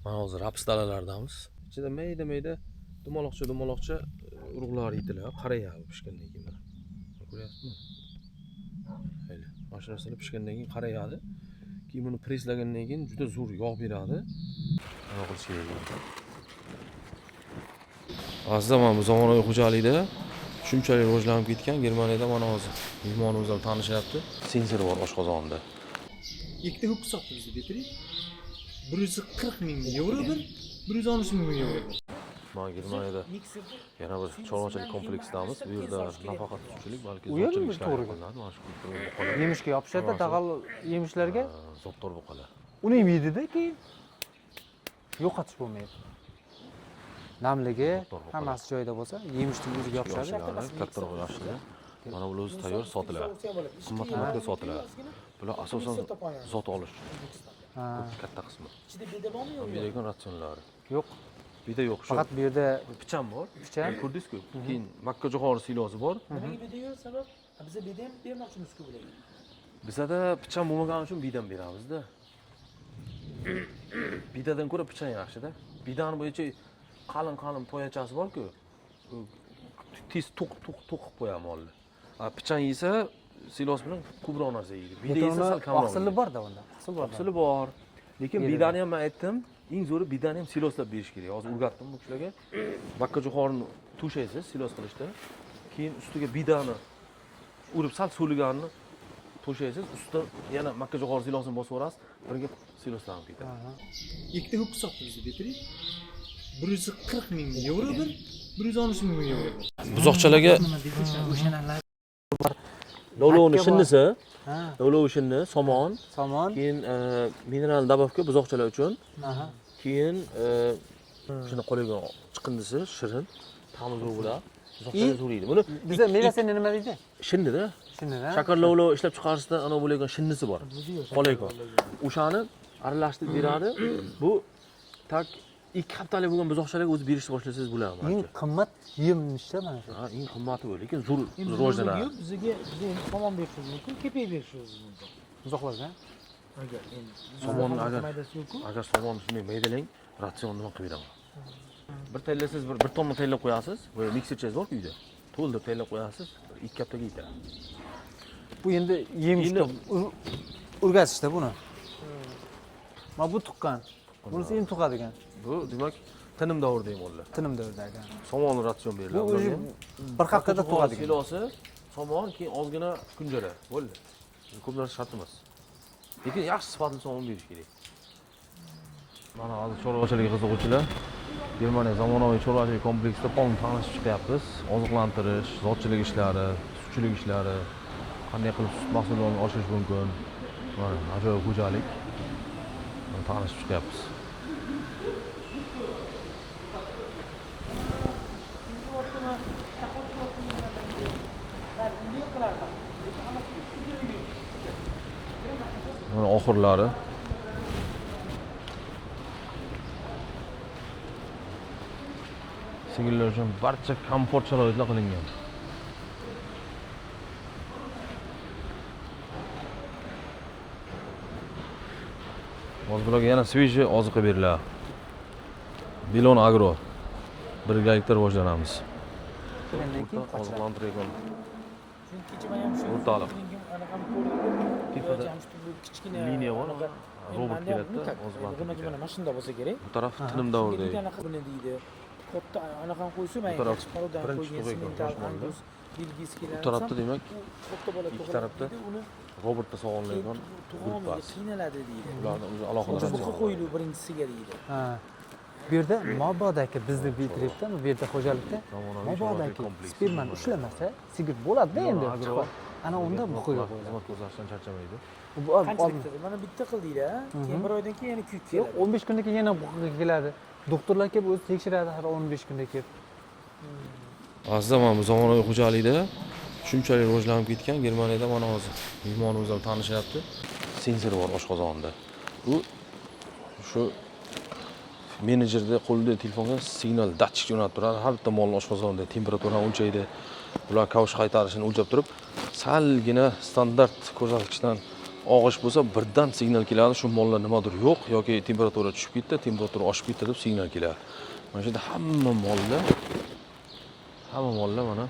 Mana hozir rapis dalalardamiz. Ichida mayda dumaloqcha urug'lar yetiladi, qarayadi pishgandan keyin mana. Ko'ryapsizmi? Mayli. Mana shu narsalar pishgandan keyin qarayadi. Keyin buni preslagandan keyin juda zo'r yog' beradi. Nima qilish kerak? Azizlar, mana bu zamonaviy xo'jalikda shunchalik rivojlanib ketgan Germaniyada mana hozir mehmonimiz bilan tanishyapti. Sensori bor oshqozonida. Ikkita ho'kiz sotdi bizda Petri. 140 ming yevro bir, 113 ming yevro bir. Mana Germaniyada yana bir chorvachilik kompleksdamiz. Bu yerda nafaqat sutchilik, balki zotchilik ishlari qilinadi. Mana shu buqalar. Yemishga yopishadi, tag'al yemishlarga. Zotdor buqalar. Uni yeydida keyin yo'qotish bo'lmaydi. Namligi hammasi joyida bo'lsa, yemishni o'ziga yopishadi. Kattaroq yaxshi. Mana bular o'zi tayyor sotiladi. Qimmat-qimmatga sotiladi. Bular asosan zot olish uchun. Katta qismi. Ichida beda bormi yo'qmi? Beda ratsionlari. Yo'q. Beda yo'q. Faqat bu yerda pichan bor. Pichan. Ko'rdingizku? Keyin makkajo'xori silosi bor. Nimaga beda yo'q? Sabab biz beda ham bermoqchimiz-ku bularga. Bizda pichan bo'lmagani uchun bedan beramizda. Bedadan ko'ra pichan yaxshi-da. Bedani bo'yicha qalin poyachasi bor-ku. Tez to'qib qo'yadi molni. Pichan yesa silos bilan ko'proq narsa yeydi. Beda yesa sal kamroq. Oqsili bor-da unda. Oqsili bor. Lekin bedani ham men aytdim, eng zo'ri bedani ham siloslab berish kerak. Hozir o'rgatdim bu kishilarga. Makkajo'xorini to'shaysiz silos qilishda. Keyin ustiga bedani urib sal so'liganini to'shaysiz, ustidan yana makkajo'xori silosini bosib yuborasiz, birga siloslanib ketadi. Ikkita ho'kiz sotdi bizda Petri. 140 ming yevro bir, 113 ming yevro bir. Buzoqchalarga lovlovni shinnisi, lovlov shinni, somon, keyin mineral добавка buzoqchalar uchun. Keyin shuni qo'yilgan chiqindisi, shirin, ta'mi zo'r bo'ladi. Buzoqchalar zo'r yeydi. Buni bizda mevasini nima deydi? Shinnida. Shakar lovlov ishlab chiqarishda ana bo'lgan shinnisi bor. Qolaygon. O'shani aralashtirib beradi. Bu tak 2 haftalik bo'lgan buzoqchalarga o'zi berishni boshlasangiz bo'ladi. Eng qimmat yemishda mana shu. Ha, eng qimmati bu, lekin zo'r rivojlanadi. Bizga somon berishingiz mumkin, kepay berishingiz mumkin. Buzoqlarga. Agar endi somonni agar somonni shunday maydalang, ratsion nima qilib beraman. Bir tayyorlasiz, bir tonna tayyorlab qo'yasiz. Bu mikserchangiz bor-ku uyda. To'ldirib tayyorlab qo'yasiz, 2 haftaga yetadi. Bu endi yemishda o'rgatishda buni. Mana bu tuqqan. Bunisi endi tuqadigan. Bu demak tinim davrida yemonlar. Tinim davrida ekan. Somon ratsion beriladi. Bu o'zi bir haftada tug'adigan. Silosi, somon, keyin ozgina kunjara. Bo'ldi. Ko'p narsa shart emas. Lekin yaxshi sifatli somon berish kerak. Mana hozir chorvachilik qiziquvchilar Germaniya zamonaviy chorvachilik kompleksida qonun tanishib chiqyapmiz. Oziqlantirish, zotchilik ishlari, sutchilik ishlari, qanday qilib sut mahsulotlarini oshirish mumkin. Mana ajoyib xo'jalik. Tanishib chiqyapmiz. Mana oxirlari sigirlar uchun barcha komfort sharoitlar qilingan. Hozir bularga yana sveji oziqa beriladi. Bilon Agro birgalikda rivojlanamiz. Oziqlantirgan. O'rtaliq. kichkina liniya bor, robot keladi, oziqlantiradi. Mana shunda bo'lsa kerak. Bu taraf tinim davrida. Buni deydi. Katta anaqa qo'ysa, men chiqarudan qo'ygan semental angus belgisikilar. Bu tarafda demak, katta bola ikki tarafda robotda sog'onlaydigan tug'iladi, qiynaladi deydi. Ularni o'zi alohida buqa qo'yilib birinchisiga deydi. Ha. Bu yerda mabodaki bizni bitiribdimi? Bu yerda xo'jalikda mabodaki spermani ushlamasa, sigir bo'ladi-da endi. Ana unda buqaga qo'yiladi. Xizmat ko'rsatishdan charchamaydi. Qanchalik mana bitta qildinglar, keyin bir oydan keyin yana kuyib keladi. 15 kundan keyin yana buqaga keladi. Doktorlar kelib o'zi tekshiradi har 15 kunda kelib. Azizlar, mana bu zamonaviy xo'jalikda shunchalik rivojlanib ketgan Germaniyada mana hozir mehmonimiz bilan tanishyapti. Sensor bor oshqozonida. Bu shu menejerda qo'lida telefonga signal datchik jo'natib turadi. Har bitta molning oshqozonida temperaturani o'lchaydi. Ular kavush qaytarishini o'lchab turib, salgina standart ko'rsatkichdan og'ish bo'lsa birdan signal keladi, shu mollar nimadir yo'q yoki temperatura tushib ketdi, temperatura oshib ketdi deb signal keladi. Mana shu yerda hamma mollar mana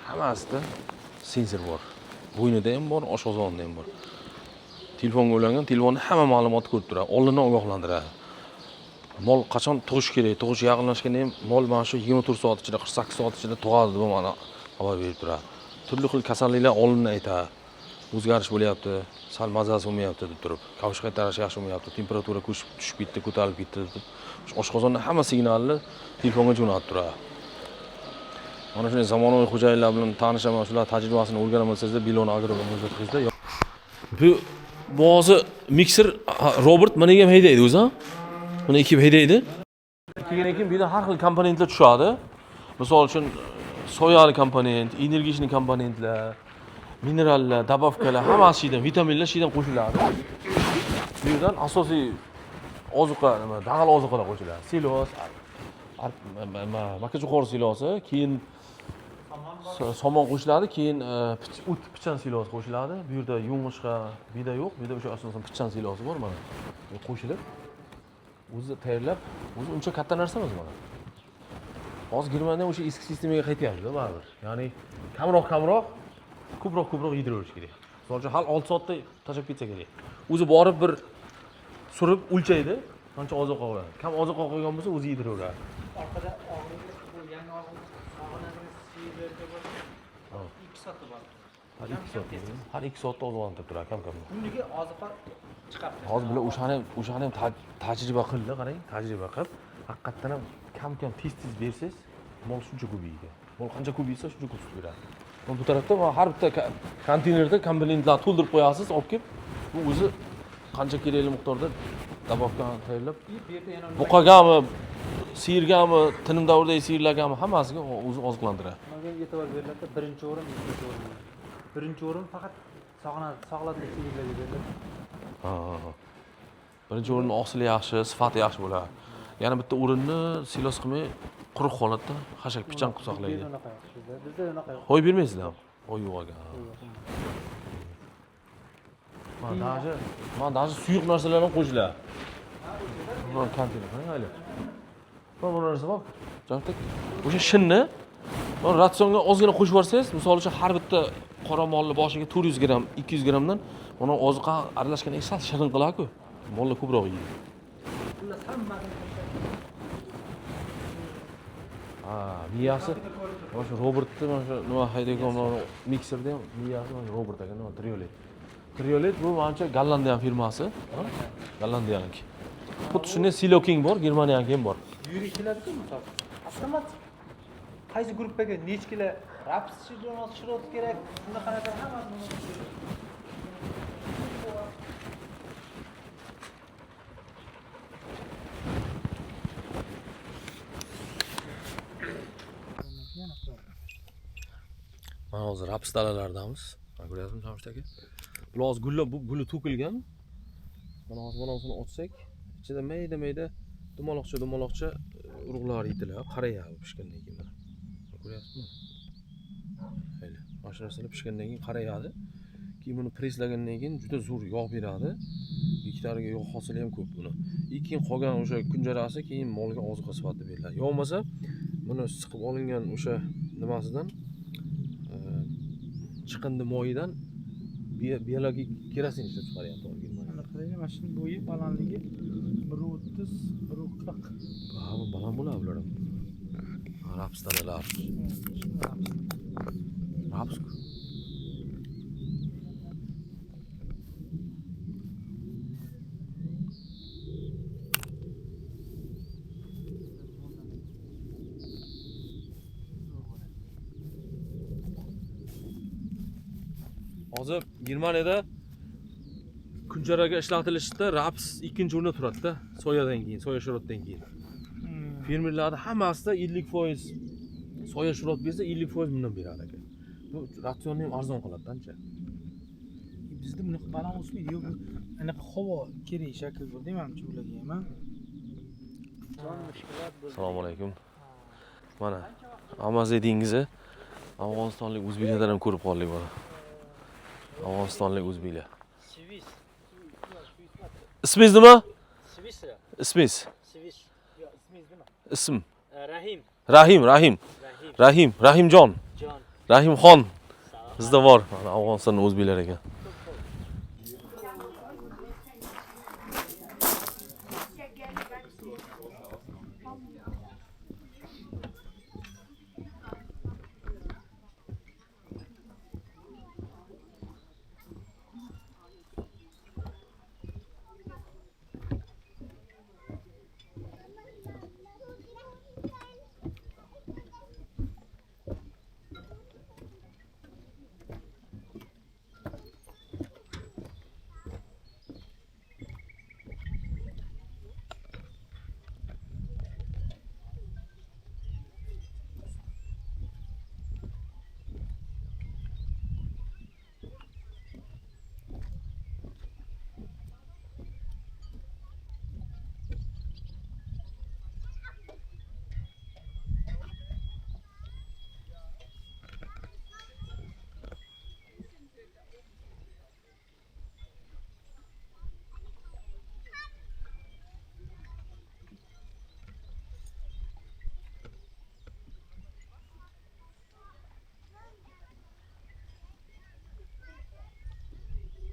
hammasida sensor bor. Bo'ynida ham bor, oshqozonida ham bor. Telefonga ulangan, telefonni hamma ma'lumotni ko'rib turadi, oldindan ogohlantiradi. Mol qachon tug'ish kerak, tug'ish yaqinlashganda ham mol mana shu 24 soat ichida, 48 soat ichida tug'adi deb mana xabar berib turadi. Turli xil kasalliklar oldindan aytadi. O'zgarish bo'lyapti, sal mazasi bo'lmayapti deb turib, kavush qaytarish yaxshi bo'lmayapti, temperatura tushib ketdi, ko'tarilib ketdi deb. Oshqozonda hamma signalni telefonga jo'natib turadi. Mana shunday zamonaviy xo'jayinlar bilan tanishaman, shular tajribasini o'rganaman sizda Bilon Agroga murojaat qilishda. Bu ba'zi mikser robot mana ham haydaydi o'zi, ha? Buni ekib haydaydi. Keyin bu yerda har xil komponentlar tushadi. Misol uchun soyali komponent, energichniy komponentlar, minerallar, dabavkalar, hammasi shidan, vitaminlar shidan qo'shiladi. Bu yerdan asosiy ozuqa, nima, dag'al ozuqalar qo'shiladi. Silos, makacho'xor silosi, keyin somon qo'shiladi, keyin pichan silosi qo'shiladi. Bu yerda yong'oqcha vida yo'q, bu yerda o'sha asosan pichan silosi bor mana. Bu qo'shilib o'zi tayyorlab, o'zi uncha katta narsa emas mana. Hozir Germaniyadan o'sha eski sistemaga qaytyapti-da baribir. Ya'ni kamroq, ko'proq yediraverish kerak. Misol uchun hal 6 soatda tashlab ketsa kerak. O'zi borib bir surib o'lchaydi, qancha ozuqa qo'yadi. Kam ozuqa qo'ygan bo'lsa, o'zi yediraveradi. Orqada og'riq bo'lgan og'riq sog'inadigan siylarga bor. 2 soat bor. Har 2 soatda oziqlantirib turadi, kam. Kuniga oziqa chiqadi. Hozir bular o'shani ham tajriba qildi, qarang, tajriba qilib, haqiqatdan ham kam tez bersangiz, mol shuncha ko'payadi. Mol qancha ko'paysa, shuncha ko'p sut beradi. Bu tarafda har bitta konteynerda komponentlar to'ldirib qo'yasiz, olib kelib, bu o'zi qancha kerakli miqdorda dabavkani tayyorlab, buqagami, siyirgami, tinim davridagi siyirlargami hammasiga o'zi oziqlantiradi. Menga e'tibor beriladi, birinchi o'rin, ikkinchi o'rin. Birinchi o'rin faqat sog'lomlik siyirlarga beriladi. Ha. Birinchi o'rinni oqsili yaxshi, sifati yaxshi bo'ladi. Yana bitta o'rinni silos qilmay, quruq holatda xashak pichan qilib saqlaydi. Bizda unaqa yo'q. Qo'yib bermaysizlar? Qo'y yo'q ekan. Mana даже suyuq narsalar ham qo'shiladi. Mana konteyner qarang hali. Mana narsa bor. Jamshid, o'sha shinni ratsionga ozgina qo'shib yuborsangiz, misol uchun har bitta qora molni boshiga 400 gramm, 200 grammdan mana oziqa aralashgandan keyin sal shirin qiladi-ku. Mollar ko'proq yeydi. Xullas hammasini miyasi mana shu robotni mana shu nima haydayotgan mikserda ham miyasi mana robot ekan, nima Triolet bu menimcha Gollandiya firmasi, Gollandiyaniki. Xuddi shunday Silo King bor, Germaniyaniki ham bor. yuriy keladi-ku, misol. Avtomatik. Qaysi gruppaga necha kilo raps shirot kerak, bunaqalar hammasini Mana hozir raps dalalardamiz. Mana ko'ryapsizmi, Jamshid aka? Bular hozir gullab, guli to'kilgan. Mana hozir bunasini ochsak, ichida mayda dumaloqcha urug'lar yetiladi, qarayadi pishgandan keyin mana. Ko'ryapsizmi? Mayli, mana shu narsalar pishgandan keyin qarayadi. Keyin buni preslagandan keyin juda zo'r yog' beradi. Hektariga yog' hosili ham ko'p buni. Keyin qolgan o'sha kunjarasi keyin molga ozuqa sifatida beriladi. Yo bo'lmasa, buni siqib olingan o'sha nimasidan chiqindi moyidan biologik kerosin ishlab chiqaryapti hozir. Mana qarayman, mashina bo'yi balandligi 1.30, 1.40. Ha, bu baland bo'ladi bular ham. Raps dalalar. Raps. Hozir Germaniyada kunjaraga ishlatilishda raps ikkinchi o'rinda turadi-da, soyadan keyin, soya shirotdan keyin. Fermerlarda hammasida 50% soya shirot bersa, 50% bundan beradi aka. Bu ratsionni ham arzon qiladi ancha. Bizda bunaqa baland o'smaydi, yo'q. Anaqa havo kerak shakl bor, deymamchi ularga ham. Assalomu alaykum. Mana Amazon dengizi, Afg'onistonlik o'zbeklardan ham ko'rib qoldik mana. Afg'onistonlik o'zbeklar. Swiss. Ismingiz nima? Swiss. Ismingiz? Swiss. Yo, ismingiz nima? Ism. Rahim. Rahim. Rahimjon. Jon. Rahimxon. Bizda bor. Mana Afg'onistonning o'zbeklari ekan.